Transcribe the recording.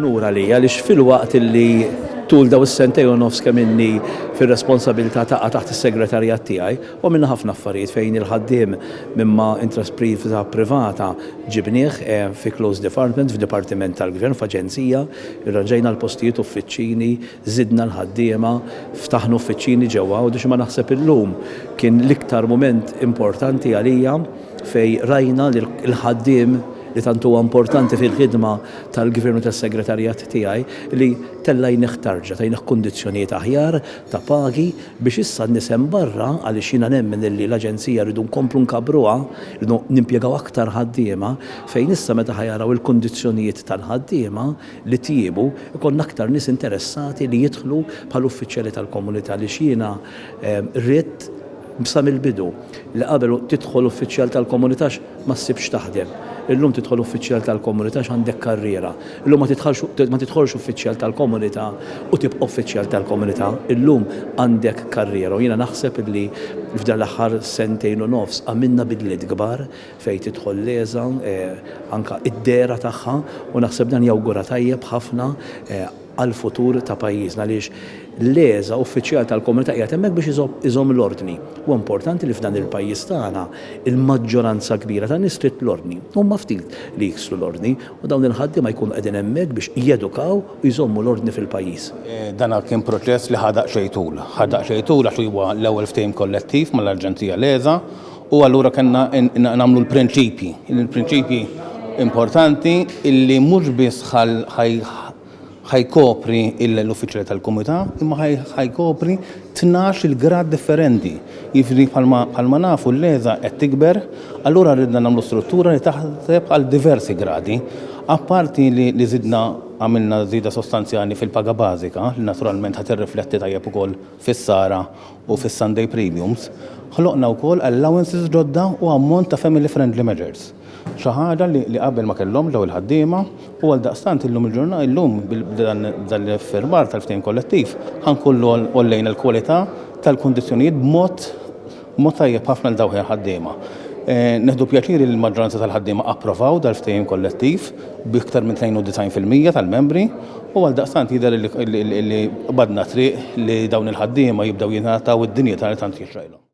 onura li għaliex fil-waqt li tul daw is-sentej u nofs kemm inni fir-responsabilità taqa' taħt is-segretarjat tiegħi u minna ħafna affarijiet fejn il-ħaddiem mimma intrapriża privata ġibnieh fi close department, f'dipartiment tal-gvern, f'aġenzija, irranġejna l-postijiet uffiċċini, żidna l-ħaddiema, ftaħna uffiċċini ġewwa u ma naħseb illum kien l-iktar mument importanti għalija fej rajna l-ħaddiem li tant huwa importanti fil-ħidma tal-gvern u tas-segretarjat tiegħi li tellaj neħtarġa tajneħ kundizzjonijiet aħjar ta' pagi biex issa nisem barra għaliex jiena nemmen li l-aġenzija rridu nkomplu nkabruha, rridu nimpjegaw aktar ħaddiema fejn issa meta ħajaraw il-kundizzjonijiet tal-ħaddiema li tjiebu ikun aktar nies interessati li jidħlu bħal uffiċjali tal-komunità li jiena rrid sa mill-bidu li qabel tidħol uffiċjal tal-komunità ma ssibx taħdem. Illum tidħol uffiċjal tal-komunità għandek karriera. Illum ma tidħolx uffiċjal tal-komunità u tibqa' uffiċjal tal-komunità. Illum għandek karriera. U jiena naħseb li f'dan l-aħħar sentejn u nofs għamilna bidliet kbar fejn tidħol leża anke id-dera tagħha u naħseb dan jawgura tajjeb ħafna għal-futur ta' pajjiżna għaliex l-leża uffiċjal tal-komunità qiegħed hemmhekk biex iżomm l-ordni. Huwa importanti li f'dan il-pajjiż tagħna il-maġġoranza kbira ta' nies trid l-ordni. Huma ftit li jiksru l-ordni u dawn il-ħaddiema jkunu qegħdin hemmhekk biex jedukaw u jżommu l-ordni fil-pajjiż. Dan kien proċess li ħadaq xejtul. Ħadaq xejtul għax huwa l-ewwel ftehim kollettiv mal-Aġenzija Leża u allura kellna nagħmlu l-prinċipji. Il-prinċipji importanti illi mhux biss ħajkopri l-uffiċjali tal-komunità, imma ħajkopri 12 il-grad differenti. Jifri bħalma nafu l-leża qed tikber, allura ridna nagħmlu struttura li taħseb għal diversi gradi. Apparti li żidna għamilna żieda sostanzjali fil-paga bażika, li naturalment ħad irrifletti tajjeb ukoll fis-sara u fis-Sunday premiums, ħloqna wkoll allowances ġodda u ammont ta' family friendly measures. Xi ħaġa li qabel ma kellhom daw il-ħaddiema u għal daqstant illum il-ġurnata illum dan l-firmar tal-ftehim kollettiv ħankollu ollejna l-kwalità tal-kundizzjonijiet b'mod tajjeb ħafna l dawk il-ħaddiema. Neħdu pjaċiri li l-maġġoranza tal-ħaddiema approvaw dal-ftehim kollettiv b'iktar minn 92% tal-membri u għal daqstant jidher li badna triq li dawn il-ħaddiema jibdew jingħataw id-dinja tal tant jixrajlhom.